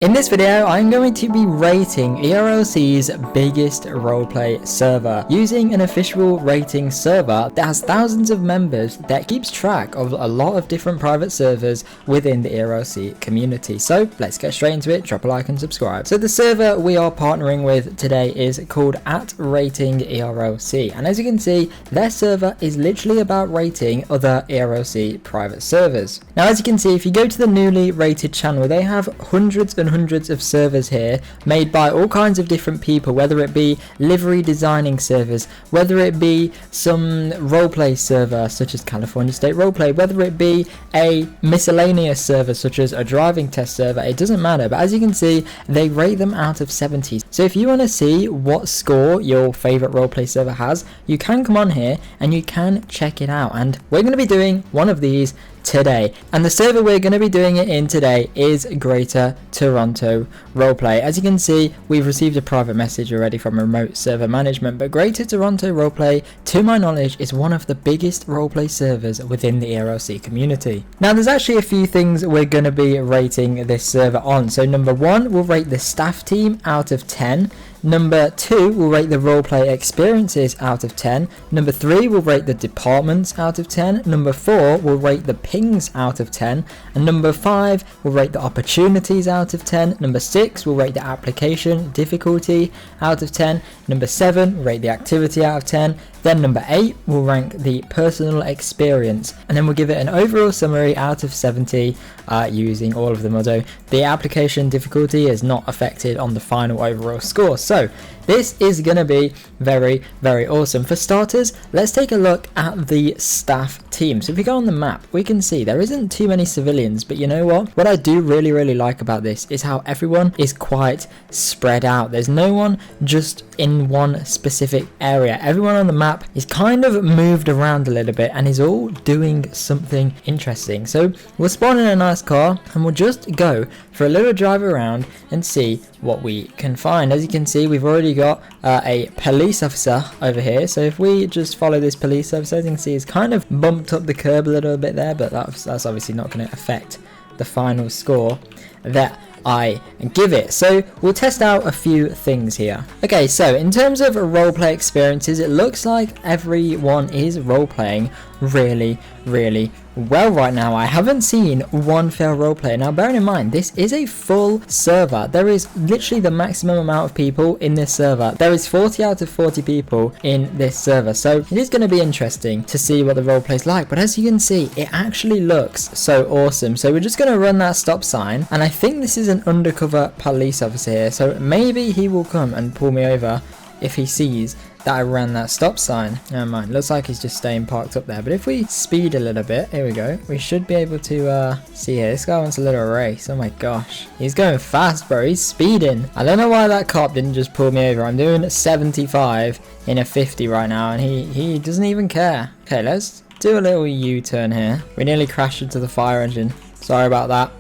In this video, I'm going to be rating ERLC's biggest roleplay server using an official rating server that has thousands of members that keeps track of a lot of different private servers within the ERLC community. So let's get straight into it. Drop a like and subscribe. So the server we are partnering with today is called @rating_ERLC, and as you can see, their server is literally about rating other ERLC private servers. Now, as you can see, if you go to the newly rated channel, they have hundreds and hundreds of servers here made by all kinds of different people, whether it be livery designing servers, whether it be some roleplay server such as California State Roleplay, whether it be a miscellaneous server such as a driving test server. It doesn't matter, but as you can see, they rate them out of 70. So if you want to see what score your favorite roleplay server has, you can come on here and you can check it out, and we're going to be doing one of these today, and the server we're going to be doing it in today is Greater Toronto Roleplay. As you can see, we've received a private message already from remote server management, but Greater Toronto Roleplay, to my knowledge, is one of the biggest roleplay servers within the ERLC community. Now, there's actually a few things we're going to be rating this server on. So number one, we'll rate the staff team out of 10. Number 2, we'll rate the roleplay experiences out of 10. Number 3, we'll rate the departments out of 10. Number 4, we'll rate the pings out of 10. And number 5, we'll rate the opportunities out of 10. Number 6, we'll rate the application difficulty out of 10. Number 7, we'll rate the activity out of 10. Then number 8, we'll rank the personal experience, and then we'll give it an overall summary out of 70 using all of them, although the application difficulty is not affected on the final overall score. So this is going to be very, very awesome. For starters, let's take a look at the staff team. So if we go on the map, we can see there isn't too many civilians, but you know what I do really like about this is how everyone is quite spread out. There's no one just in one specific area. Everyone on the map is kind of moved around a little bit and is all doing something interesting. So we'll spawn in a nice car and we'll just go for a little drive around and see what we can find. As you can see, we've already got a police officer over here. So if we just follow this police officer, as you can see, he's kind of bumped up the curb a little bit there, but that's obviously not going to affect the final score that I give it. So we'll test out a few things here. Okay, so in terms of roleplay experiences, it looks like everyone is roleplaying really well right now. I haven't seen one fail roleplay. Now, bearing in mind, this is a full server. There is literally the maximum amount of people in this server. There is 40 out of 40 people in this server, so it is going to be interesting to see what the roleplay is like. But as you can see, it actually looks so awesome. So we're just going to run that stop sign, and I think this is an undercover police officer here, so maybe he will come and pull me over if he sees that I ran that stop sign. Never mind, looks like he's just staying parked up there. But if we speed a little bit, here we go, we should be able to see here. This guy wants a little race. Oh my gosh, he's going fast, bro. He's speeding. I don't know why that cop didn't just pull me over. I'm doing 75 in a 50 right now, and he doesn't even care. Okay, let's do a little U-turn here. We nearly crashed into the fire engine. Sorry about that.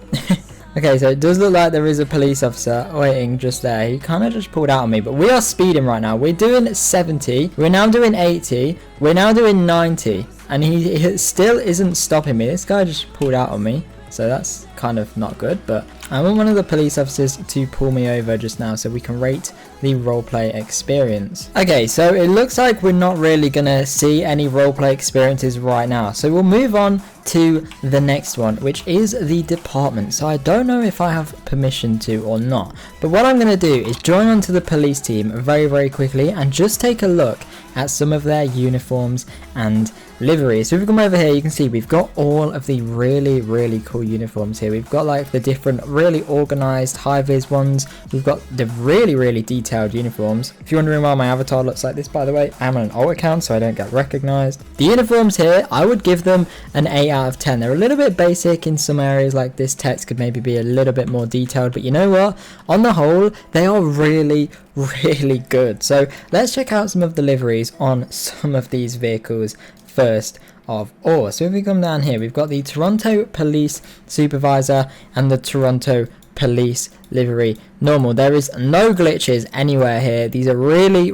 Okay, so it does look like there is a police officer waiting just there. He kind of just pulled out on me, but we are speeding right now. We're doing 70. We're now doing 80. We're now doing 90. And he still isn't stopping me. This guy just pulled out on me. So that's kind of not good, but I want one of the police officers to pull me over just now so we can rate the roleplay experience. Okay, so it looks like we're not really gonna see any roleplay experiences right now, so we'll move on to the next one, which is the department. So I don't know if I have permission to or not, but what I'm gonna do is join onto the police team very quickly and just take a look at some of their uniforms and liveries. So if we come over here, you can see we've got all of the really cool uniforms here. We've got like the different really organized high-vis ones. We've got the really detailed uniforms. If you're wondering why my avatar looks like this, by the way, I'm on an alt account so I don't get recognized. The uniforms here, I would give them an 8 out of 10. They're a little bit basic in some areas, like this text could maybe be a little bit more detailed, but you know what, on the whole they are really good. So let's check out some of the liveries on some of these vehicles first of all. So if we come down here, we've got the Toronto Police Supervisor and the Toronto police livery normal. There is no glitches anywhere here. These are really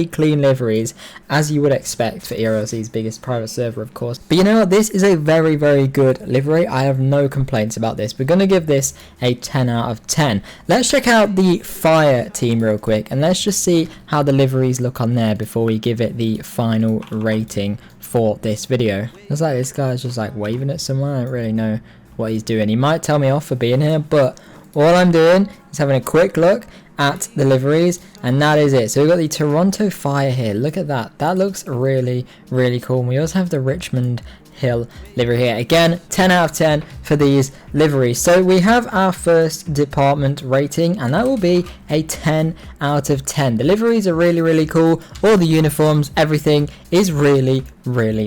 clean liveries, as you would expect for ERLC's biggest private server, of course. But you know what, this is a very good livery. I have no complaints about this. We're going to give this a 10 out of 10. Let's check out the fire team real quick, and let's just see how the liveries look on there before we give it the final rating for this video. Looks like this guy's just like waving at someone. I don't really know what he's doing. He might tell me off for being here, but all I'm doing is having a quick look at the liveries, and that is it. So we've got the Toronto Fire here. Look at that. That looks really cool. And we also have the Richmond Hill livery here. Again, 10 out of 10 for these liveries. So we have our first department rating, and that will be a 10 out of 10. The liveries are really cool. All the uniforms, everything is really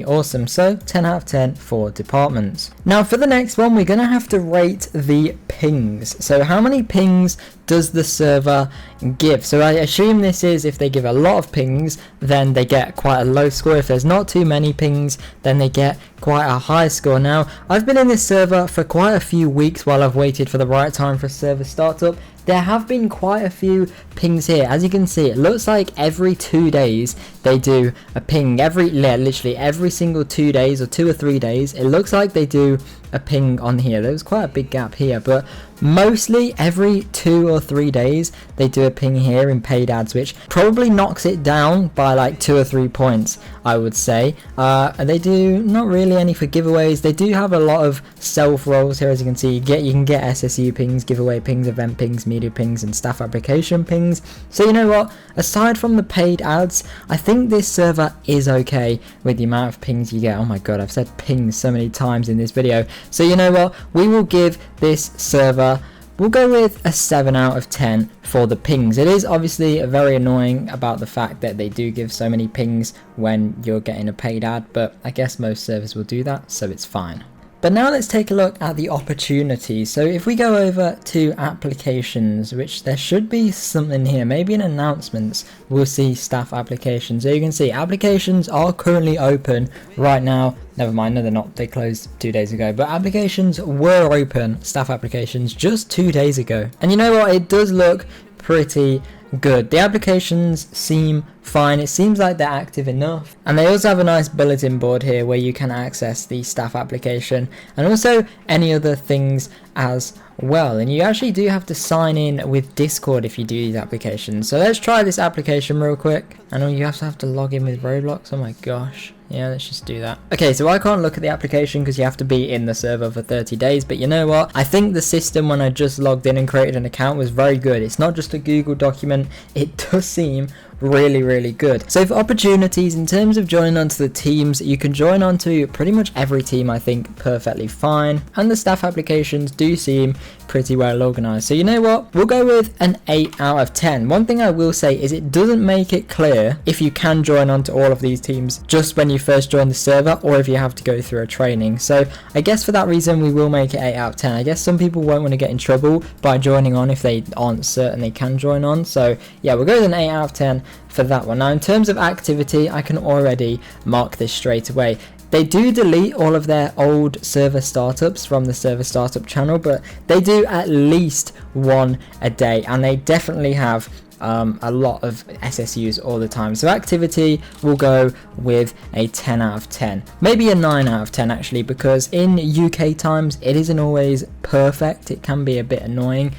awesome. So 10 out of 10 for departments. Now for the next one, we're gonna have to rate the pings. So how many pings does the server give? So I assume this is if they give a lot of pings, then they get quite a low score. If there's not too many pings, then they get quite a high score. Now I've been in this server for quite a few weeks while I've waited for the right time for a server startup. There have been quite a few pings here. As you can see, it looks like every 2 days they do a ping. Literally every single 2 days or 2 or 3 days, it looks like they do a ping on here. There was quite a big gap here, but mostly every 2 or 3 days they do a ping here in paid ads, which probably knocks it down by like 2 or 3 points, I would say. And they do not really any for giveaways. They do have a lot of self roles here. As you can see, you can get SSU pings, giveaway pings, event pings, media pings, and staff application pings. So you know what, aside from the paid ads, I think this server is okay with the amount of pings you get. Oh my god, I've said pings so many times in this video. So you know what, we will give this server, we'll go with a 7 out of 10 for the pings. It is obviously very annoying about the fact that they do give so many pings when you're getting a paid ad, but I guess most servers will do that, so it's fine. But now let's take a look at the opportunities. So if we go over to applications, which there should be something here, maybe in announcements, we'll see staff applications. So you can see applications are currently open right now. Never mind, no they're not, they closed 2 days ago, but applications were open, staff applications, just 2 days ago. And you know what, it does look pretty good. The applications seem fine. It seems like they're active enough, and they also have a nice bulletin board here where you can access the staff application and also any other things as well. And you actually do have to sign in with Discord if you do these applications. So let's try this application real quick. I know you have to log in with Roblox. Oh my gosh. Yeah, let's just do that. Okay, so I can't look at the application because you have to be in the server for 30 days. But you know what? I think the system when I just logged in and created an account was very good. It's not just a Google document. It does seem really good. So for opportunities, in terms of joining onto the teams, you can join onto pretty much every team, I think, perfectly fine. And the staff applications do seem pretty well organized. So you know what? We'll go with an 8 out of 10. One thing I will say is it doesn't make it clear if you can join onto all of these teams just when you first join the server or if you have to go through a training. So I guess for that reason we will make it 8 out of 10. I guess some people won't want to get in trouble by joining on if they aren't certain they can join on. So yeah, we'll go with an 8 out of 10 for that one. Now in terms of activity, I can already mark this straight away. They do delete all of their old server startups from the server startup channel, but they do at least one a day, and they definitely have a lot of SSUs all the time. So activity will go with a 10 out of 10, maybe a 9 out of 10 actually, because in UK times it isn't always perfect. It can be a bit annoying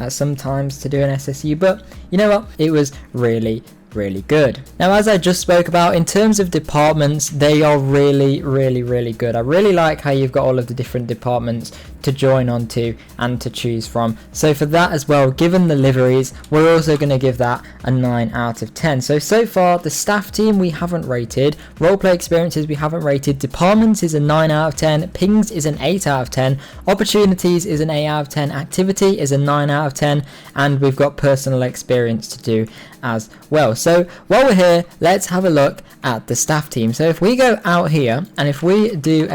sometimes to do an SSU, but you know what, it was really good. Now as I just spoke about, in terms of departments, they are really good. I really like how you've got all of the different departments to join onto and to choose from. So for that as well, given the liveries, we're also going to give that a 9 out of 10. So far the staff team we haven't rated, roleplay experiences we haven't rated, departments is a 9 out of 10, pings is an 8 out of 10, opportunities is an 8 out of 10, activity is a 9 out of 10, and we've got personal experience to do as well. So while we're here, let's have a look at the staff team. So if we go out here and if we do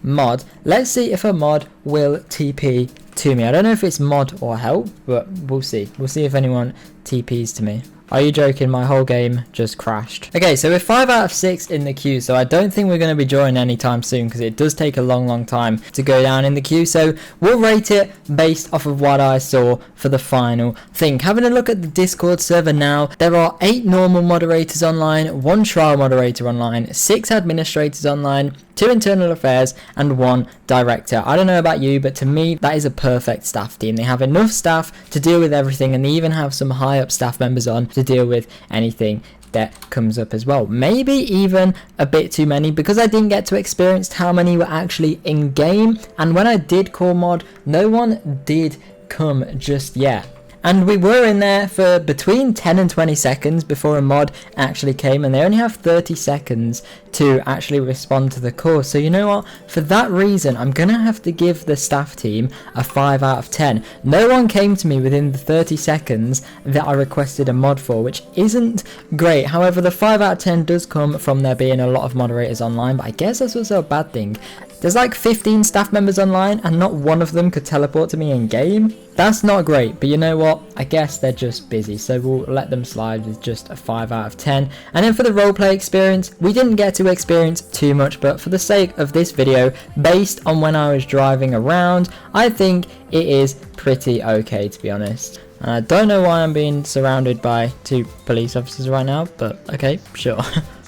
!mod, let's see if a mod will TP to me. I don't know if it's mod or help, but we'll see. We'll see if anyone TPs to me. Are you joking? My whole game just crashed. Okay, so we're 5 out of 6 in the queue, so I don't think we're going to be joining anytime soon because it does take a long time to go down in the queue. So we'll rate it based off of what I saw for the final thing. Having a look at the Discord server now, there are 8 normal moderators online, 1 trial moderator online, 6 administrators online, 2 internal affairs and 1 director. I don't know about you, but to me that is a perfect staff team. They have enough staff to deal with everything, and they even have some high up staff members on to deal with anything that comes up as well. Maybe even a bit too many, because I didn't get to experience how many were actually in game, and when I did call mod, no one did come just yet. And we were in there for between 10 and 20 seconds before a mod actually came, and they only have 30 seconds to actually respond to the call. So you know what, for that reason I'm gonna have to give the staff team a 5 out of 10. No one came to me within the 30 seconds that I requested a mod for, which isn't great. However, the 5 out of 10 does come from there being a lot of moderators online, but I guess that's also a bad thing. There's like 15 staff members online and not one of them could teleport to me in game. That's not great, but you know what, I guess they're just busy, so we'll let them slide with just a 5 out of 10. And then for the roleplay experience, we didn't get to experience too much, but for the sake of this video, based on when I was driving around, I think it is pretty okay, to be honest. And I don't know why I'm being surrounded by 2 police officers right now, but okay, sure.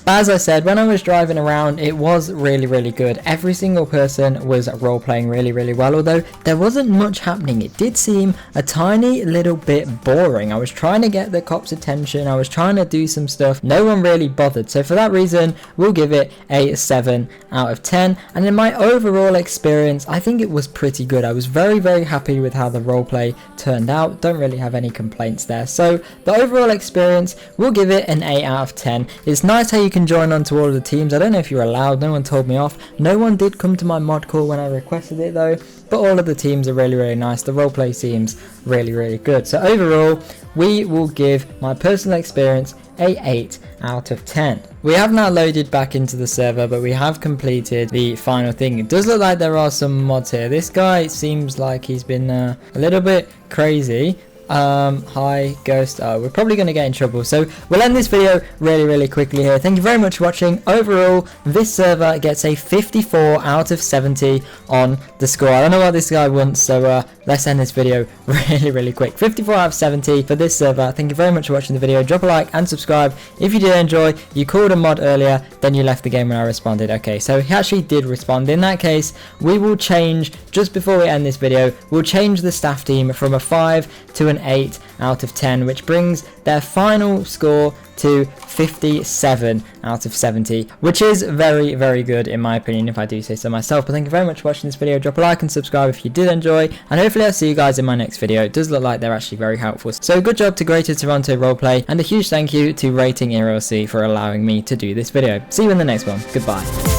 As I said, when I was driving around, it was really good. Every single person was role-playing really well, although there wasn't much happening. It did seem a tiny little bit boring. I was trying to get the cops' attention, I was trying to do some stuff, no one really bothered. So for that reason, we'll give it a 7 out of 10. And in my overall experience, I think it was pretty good. I was very happy with how the roleplay turned out. Don't really have any complaints there. So the overall experience, we'll give it an 8 out of 10. It's nice how you can join onto all of the teams. I don't know if you're allowed, no one told me off. No one did come to my mod call when I requested it though, but all of the teams are really nice. The roleplay seems really good. So overall, we will give my personal experience a 8 out of 10. We have now loaded back into the server, but we have completed the final thing. It does look like there are some mods here. This guy seems like he's been a little bit crazy. Hi Ghost. We're probably going to get in trouble, so we'll end this video really quickly here. Thank you very much for watching. Overall, this server gets a 54 out of 70 on the score. I don't know what this guy wants, so let's end this video really quick. 54 out of 70 for this server. Thank you very much for watching the video. Drop a like and subscribe if you did enjoy. You called a mod earlier, then you left the game when I responded. Okay, so he actually did respond. In that case, we will change, just before we end this video, we'll change the staff team from a 5 to an 8 out of 10, which brings their final score to 57 out of 70, which is very good in my opinion, if I do say so myself. But thank you very much for watching this video. Drop a like and subscribe if you did enjoy, and hopefully I'll see you guys in my next video. It does look like they're actually very helpful. So good job to Greater Toronto Roleplay, and a huge thank you to Rating ERLC for allowing me to do this video. See you in the next one. Goodbye.